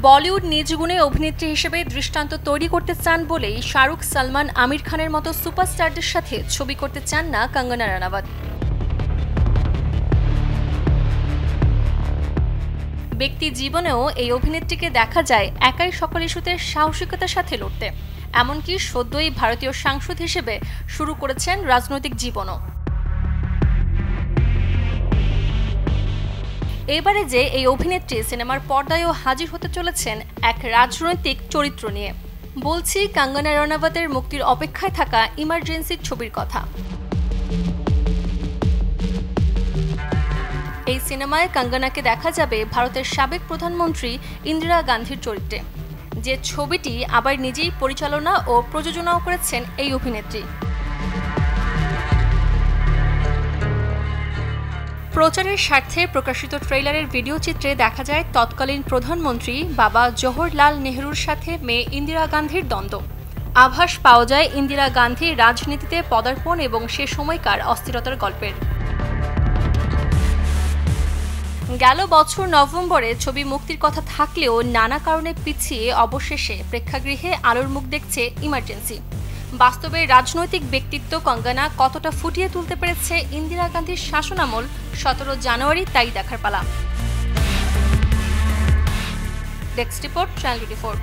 বলিউড নিজ গুণে অভিনেত্রী হিসেবে দৃষ্টান্ত তৈরি করতে চান বলেই শাহরুখ, সালমান, আমির খানের মতো সুপারস্টারদের সাথে ছবি করতে চান না কঙ্গনা রানাওয়াত। ব্যক্তি জীবনেও এই অভিনেত্রীকে দেখা যায় একাই সকল ইস্যুতে সাহসিকতার সাথে লড়তে, এমনকি সদ্যই ভারতীয় সাংসদ হিসেবে শুরু করেছেন রাজনৈতিক জীবনও। এবারে যে এই অভিনেত্রী সিনেমার পর্দায়ও হাজির হতে চলেছেন এক রাজনৈতিক চরিত্র নিয়ে। বলছি কঙ্গনা রানাওয়াতের মুক্তির অপেক্ষায় থাকা ইমার্জেন্সি ছবির কথা। এই সিনেমায় কঙ্গনাকে দেখা যাবে ভারতের সাবেক প্রধানমন্ত্রী ইন্দিরা গান্ধীর চরিত্রে, যে ছবিটি আবার নিজেই পরিচালনা ও প্রযোজনাও করেছেন এই অভিনেত্রী। প্রচারের স্বার্থে প্রকাশিত ট্রেইলারের ভিডিও চিত্রে দেখা যায় তৎকালীন প্রধানমন্ত্রী বাবা জওহরলাল নেহরুর সাথে মেয়ে ইন্দিরা গান্ধীর দ্বন্দ্ব। আভাস পাওয়া যায় ইন্দিরা গান্ধীর রাজনীতিতে পদার্পণ এবং সে সময়কার অস্থিরতার গল্পের। গেল বছর নভেম্বরে ছবি মুক্তির কথা থাকলেও নানা কারণে পিছিয়ে অবশেষে প্রেক্ষাগৃহে আলোর মুখ দেখছে ইমার্জেন্সি। বাস্তবে রাজনৈতিক ব্যক্তিত্ব কঙ্গনা কতটা ফুটিয়ে তুলতে পেরেছে ইন্দিরা গান্ধীর শাসনামল 17 জানুয়ারি, তাই দেখার পালা। Desk report, channel 24।